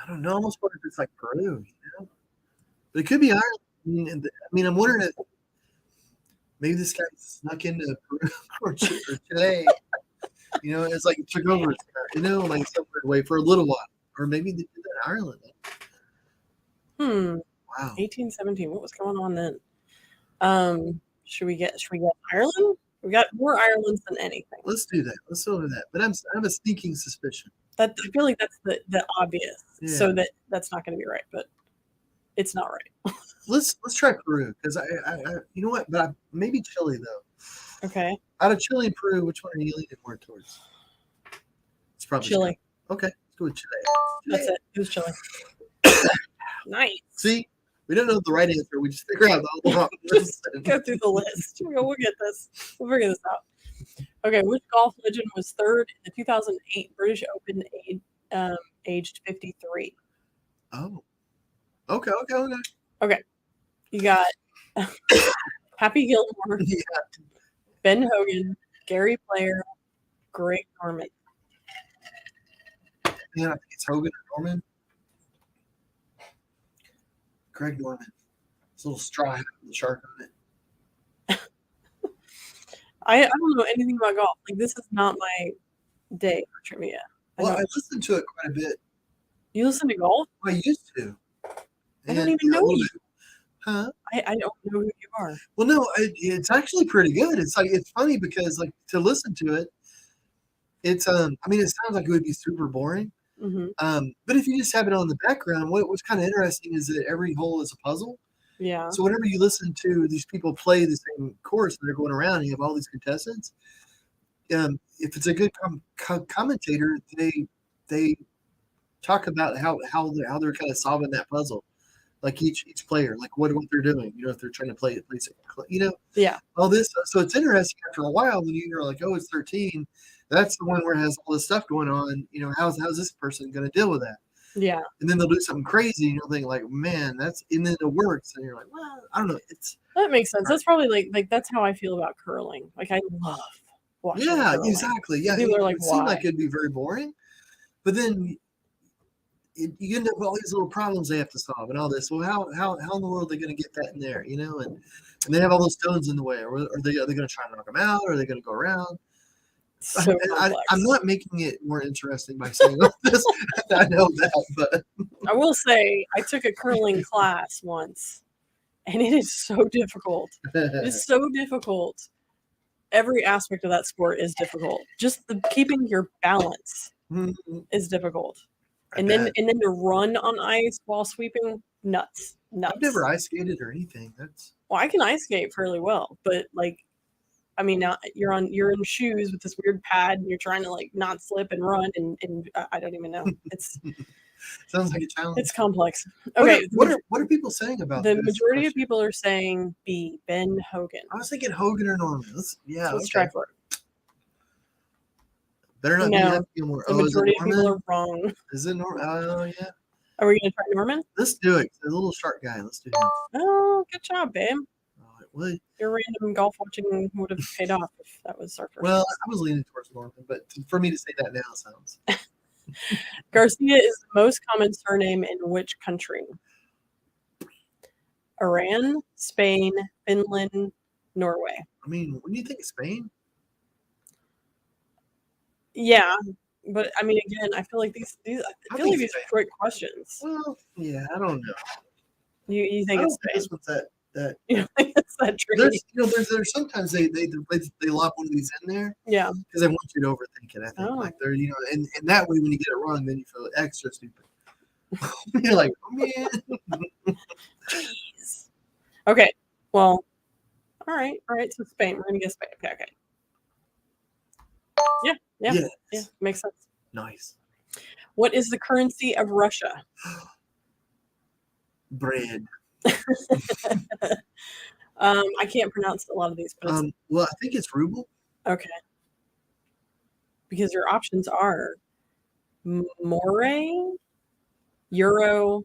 I don't know. I almost wonder if it's like Peru, But it could be Ireland. I mean, I'm wondering if maybe this guy snuck into Peru or Chile. It's like it took over, like some weird way for a little while. Or maybe they did that in Ireland. Wow. 1817. What was going on then? Should we get Ireland? We got more Irelands than anything. Let's do that. Let's do that. But I have a sneaking suspicion. I feel like that's the obvious. Yeah. So that's not going to be right, but it's not right. Let's try Peru because I you know what? But maybe Chile though. Okay. Out of Chile and Peru, which one are you leaning more towards? It's probably Chile. Okay, let's go with Chile. That's it. It was Chile. Nice. See, we don't know the right answer. We just figure out the wrong Just go through the list. We'll get this. We'll figure this out. Okay, which golf legend was third in the 2008 British Open aged 53? Oh. Okay. Okay. You got Happy Gilmore, Yeah. Ben Hogan, Gary Player, Greg Norman. Yeah, I think it's Hogan or Norman. Greg Norman. It's a little straw hat with a shark on it. I don't know anything about golf. Like, this is not my day for trivia. Well, I listened to it quite a bit. You listen to golf? I used to. I don't even know you. Huh? I don't know who you are. Well, no, it's actually pretty good. It's funny because like to listen to it, it's I mean, it sounds like it would be super boring. Mm-hmm. But if you just have it on the background, what's kind of interesting is that every hole is a puzzle. Yeah. So whenever you listen to these people play the same course and they're going around, and you have all these contestants. If it's a good commentator, they talk about how they're kind of solving that puzzle, like each player, like what they're doing. You know, if they're trying to play, you know, Yeah. all this. So it's interesting after a while when you're like, oh, it's 13. That's the one where it has all this stuff going on. You know, how's this person going to deal with that? Yeah. And then they'll do something crazy, and you'll think like, man, and then it works, and you're like, well, I don't know. That makes sense. That's probably like that's how I feel about curling. Like, I love watching. Yeah, curling. exactly. Yeah, People are like, it seemed why? like it'd be very boring, but then you end up with all these little problems they have to solve and all this. Well, how in the world are they going to get that in there? You know, and they have all those stones in the way. Are they going to try and knock them out? Or are they going to go around? So I'm not making it more interesting by saying all this. I know that, but I will say I took a curling class once, and it is so difficult. It is so difficult. Every aspect of that sport is difficult. Just keeping your balance is difficult. And then to run on ice while sweeping, nuts. I've never ice skated or anything. Well, I can ice skate fairly well, but like, I mean, now you're in shoes with this weird pad, and you're trying to like not slip and run, and I don't even know. It's sounds like a challenge. It's complex. Okay, what are people saying about the this majority question? of people are saying B, Ben Hogan. I was thinking Hogan or Norman. Let's try for it. Better not be more. The majority of people are wrong. Is it Norman? Oh yeah. Are we gonna try Norman? Let's do it. The little shark guy. Let's do him. Oh, good job, babe. Oh, it would. Your random golf watching would have paid off if that was our first. Well, I was leaning towards Norman, but for me to say that now sounds. Garcia is the most common surname in which country? Iran, Spain, Finland, Norway. I mean, when you think of Spain, yeah, but I mean, again, I feel like these are quick questions. Well, yeah, I don't know. You think it's Spain? This one's that. You think it's that tricky? There's sometimes they lob one of these in there. Yeah. Because they want you to overthink it. I think like they're and that way when you get it wrong, then you feel extra stupid. You're like, oh man. Jeez. Okay. Well. All right. So Spain. We're gonna get Spain. Okay. Yeah. Makes sense. Nice. What is the currency of Russia? Bread. I can't pronounce a lot of these, but well, I think it's ruble. Okay. Because your options are More, Euro,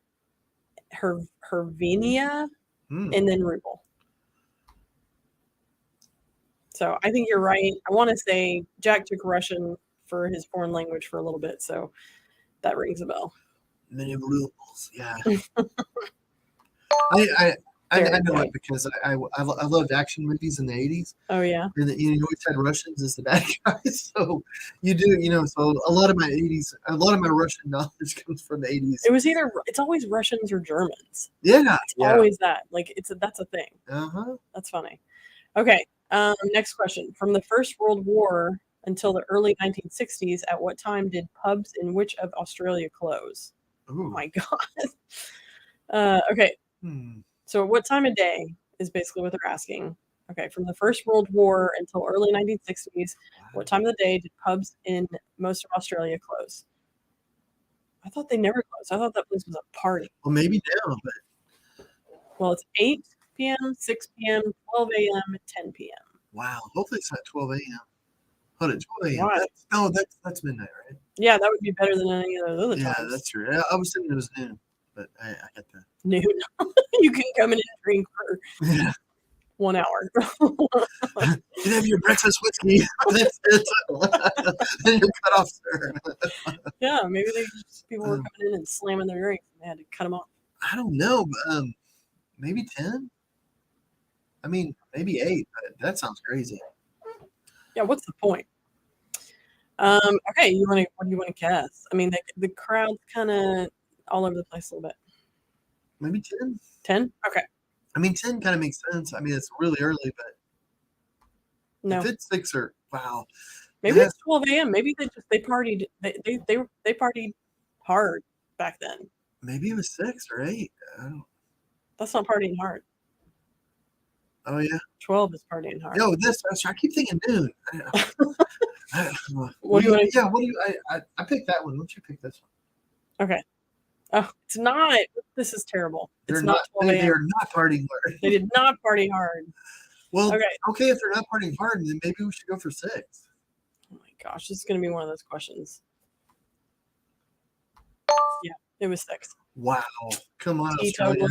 Hervenia, and then ruble. So I think you're right. I want to say Jack took Russian for his foreign language for a little bit, so that rings a bell. Many rubles, yeah. I know it because I loved action movies in the 80s. Oh yeah. And you always had Russians as the bad guys, so you do, so a lot of my Russian knowledge comes from the 80s. It's always Russians or Germans. Yeah. It's always that. Like that's a thing. Uh-huh. That's funny. Okay. Next question. From the First World War until the early 1960s, at what time did pubs in which of Australia close? Ooh. Oh my God. Okay. So what time of day is basically what they're asking. Okay. From the First World War until early 1960s, what time of the day did pubs in most of Australia close? I thought they never closed. I thought that place was a party. Well, maybe now, but Well, it's 8 p.m., 6 p.m., 12 a.m., 10 p.m. wow. Hopefully it's not 12 a.m. Hold it, 12 a.m. Why? That's midnight, right? Yeah, that would be better than any of those other Yeah, times. that's true. I was thinking it was noon, but I got that. Noon. You can come in and drink for Yeah. 1 hour. You can have your breakfast whiskey. That's it. Then you're cut off, sir. Yeah, maybe people were coming in and slamming their drinks and they had to cut them off. I don't know. But, maybe 10? I mean, maybe 8, but that sounds crazy. Yeah, what's the point? Okay, what do you want to guess? I mean, the crowd's kind of all over the place a little bit. Maybe 10? 10? Okay. I mean, 10 kind of makes sense. I mean, it's really early, but No. if it's 6 or wow. Maybe it's 12 a.m. Maybe they partied. They partied hard back then. Maybe it was 6 or 8. That's not partying hard. Oh yeah. 12 is partying hard. No, I keep thinking noon. What do you want? Yeah. What do you? I picked that one. Why don't you pick this one? Okay. Oh, it's not. This is terrible. It's not 12 a.m. They are not partying hard. They did not party hard. Well, okay, if they're not partying hard, then maybe we should go for 6. Oh my gosh, this is going to be one of those questions. Yeah, it was 6. Wow. Come on, Australia.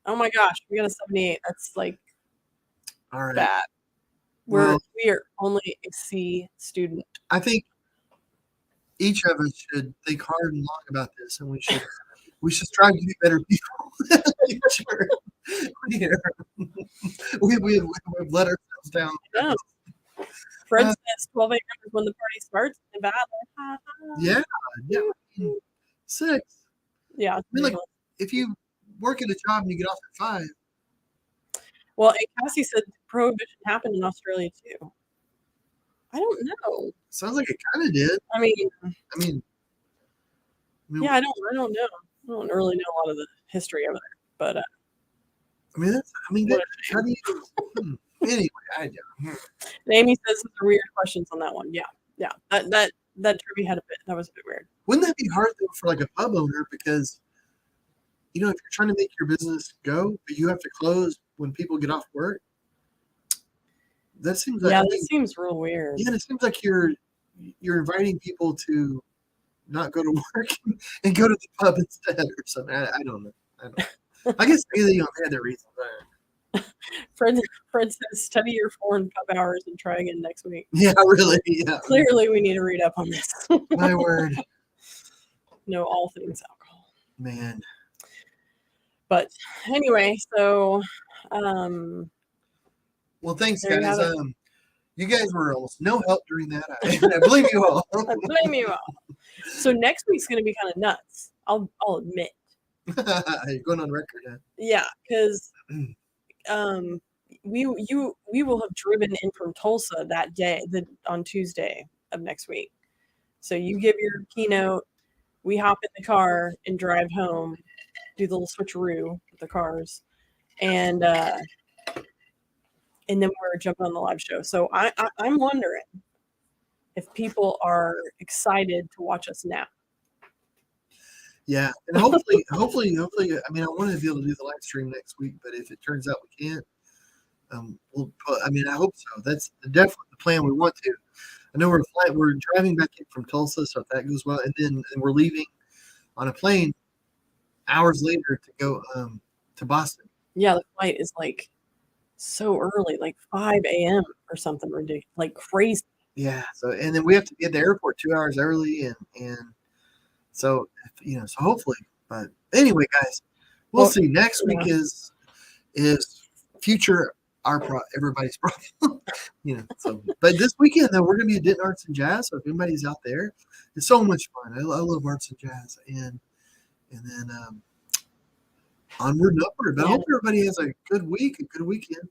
Oh my gosh, we got a 78. That's like all right. bad. We are only a C student. I think each of us should think hard and long about this, and we should strive to be better people. Sure. We've let ourselves down. Yeah. Fred says 12 a.m. is when the party starts. Yeah. 6. Yeah. I mean, like, if you work at a job and you get off at 5. Well, and Cassie said prohibition happened in Australia too. I don't know. Sounds like it kind of did. I mean, yeah, I don't know. I don't really know a lot of the history over there, but how do you? Anyway, I don't. And Amy says those are weird questions on that one. Yeah. That trivia had that was a bit weird. Wouldn't that be hard though for like a pub owner, because if you're trying to make your business go, but you have to close when people get off work? That seems like that seems real weird. Yeah, it seems like you're inviting people to not go to work and go to the pub instead or something. I don't know. I guess maybe they had their reasons. Fred says study your foreign pub hours and try again next week. Yeah, really. Yeah. Clearly, we need to read up on this. My word. Know all things alcohol. Man. But anyway, so well, thanks, guys. You guys were almost no help during that. I blame you all. I blame you all. So next week's going to be kind of nuts. I'll admit. You're going on record, huh? Yeah, because we will have driven in from Tulsa that day, on Tuesday of next week. So you give your keynote, we hop in the car and drive home, do the little switcheroo with the cars, and then we're jumping on the live show. So I'm wondering if people are excited to watch us now. Yeah, and hopefully, I want to be able to do the live stream next week, but if it turns out we can't, I hope so. That's definitely the plan. We want to. I know we're driving back in from Tulsa, so if that goes well, and we're leaving on a plane hours later to go to Boston. Yeah, the flight is like so early, like 5 a.m. or something ridiculous, like crazy. Yeah. So, and then we have to be at the airport 2 hours early, and so so hopefully. But anyway, guys, we'll see. Next week is future everybody's problem. So, but this weekend though, we're gonna be at Denton Arts and Jazz. So if anybody's out there, it's so much fun. I love arts and jazz, and then onward and upward. But I hope everybody has a good week, a good weekend.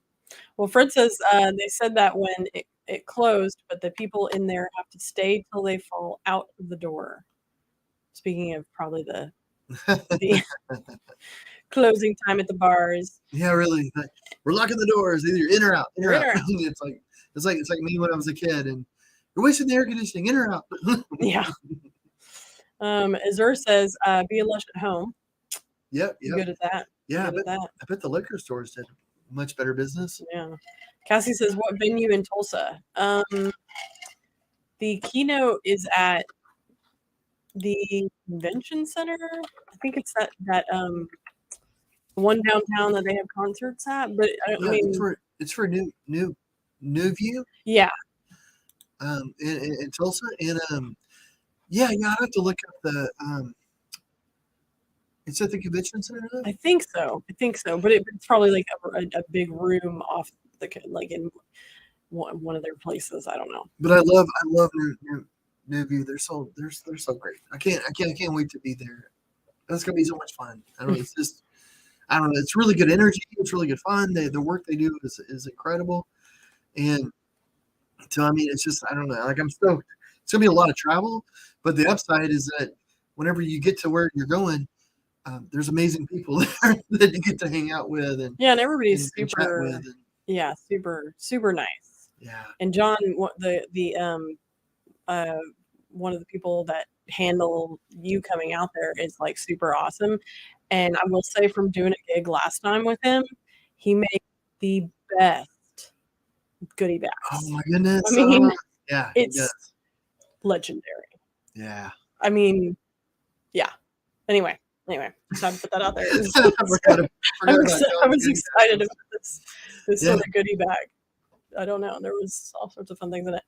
Well, Fred says they said that when it closed, but the people in there have to stay till they fall out of the door. Speaking of probably the closing time at the bars. Yeah, really. Like, we're locking the doors. Either you're in or out. In or In out. or out. It's like me when I was a kid, and you're wasting the air conditioning. In or out. Yeah. Azur says, be a lush at home. Yep. You good at that? Yeah, Good at that. I bet the liquor stores did much better business. Yeah. Cassie says, what venue in Tulsa? The keynote is at the convention center. I think it's that one downtown that they have concerts at. But I mean, it's for New View. Yeah. In Tulsa, and yeah, I'd have to look up the It's at the convention center. I think so, but it's probably like a big room off like in one of their places. I don't know. But I love New View. They're so great. I can't wait to be there. That's gonna be so much fun. I don't know. It's just I don't know. It's really good energy. It's really good fun. The work they do is incredible, and so I mean, it's just I don't know. Like I'm stoked. It's gonna be a lot of travel, but the upside is that whenever you get to where you're going, there's amazing people there that you get to hang out with, and everybody's and chat with, super nice. Yeah. And John, one of the people that handle you coming out there is like super awesome. And I will say, from doing a gig last time with him, he made the best goodie bags. Oh my goodness! I mean, it's legendary. Yeah. I mean, yeah. Anyway, just had to put that out there. I was excited about this sort of goodie bag. I don't know. There was all sorts of fun things in it.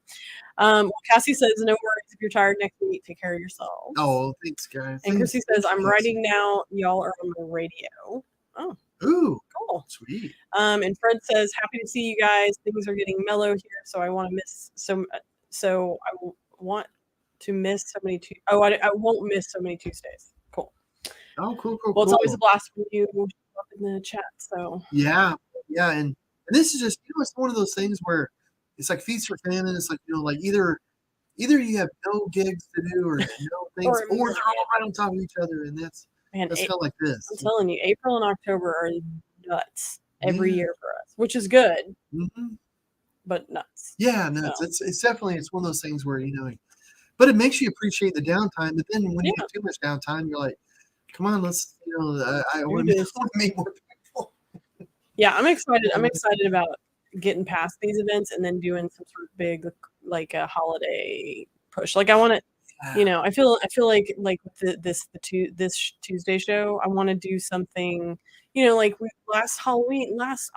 Cassie says, no worries if you're tired next week. Take care of yourself. Oh, thanks, guys. And Chrissy says, I'm writing now. Y'all are on the radio. Oh. Ooh. Cool. Sweet. And Fred says, happy to see you guys. Things are getting mellow here, so I want to miss so I want to miss so many I won't miss so many Tuesdays. Cool. Oh, cool. Well, it's always a blast when you up in the chat. So yeah, and this is just it's one of those things where it's like feast or famine. It's like like either you have no gigs to do or no things, or they're all right on top of each other, and that's kind of like this. I'm telling you, April and October are nuts every year for us, which is good, but nuts. Yeah, nuts. So. It's definitely one of those things where but it makes you appreciate the downtime. But then when you get too much downtime, you're like, come on, let's I want to meet more people. Yeah, I'm excited. I'm excited about getting past these events and then doing some sort of big, like a holiday push. Like I want to, I feel like this Tuesday show, I want to do something, like last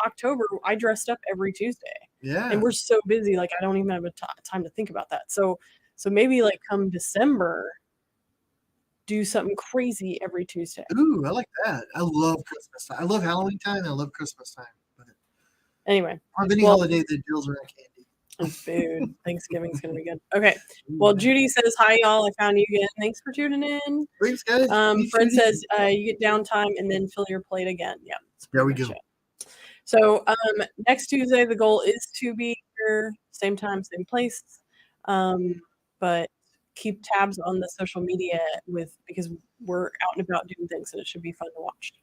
October, I dressed up every Tuesday. Yeah. And we're so busy, like I don't even have time to think about that. So maybe like come December, do something crazy every Tuesday. Ooh, I like that. I love Christmas time. I love Halloween time. I love Christmas time. But anyway, on any holiday that deals around candy and food, Thanksgiving's gonna be good. Okay. Well, Judy says, hi y'all. I found you again. Thanks for tuning in. Thanks, guys. Fred says you get downtime and then fill your plate again. Yeah. There we go. It. So next Tuesday, the goal is to be here, same time, same place. But keep tabs on the social media because we're out and about doing things, and it should be fun to watch.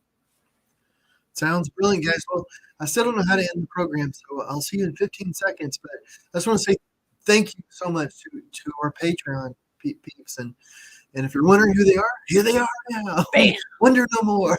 Sounds brilliant, guys. Well, I still don't know how to end the program, so I'll see you in 15 seconds. But I just want to say thank you so much to our Patreon peeps, and if you're wondering who they are, here they are now. Bam. Wonder no more.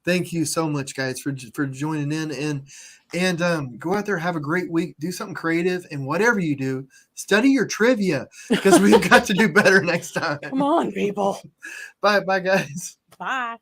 Thank you so much, guys, for joining in and go out there, have a great week, do something creative, and whatever you do, study your trivia because we've got to do better next time. Come on, people. Bye, guys. Bye.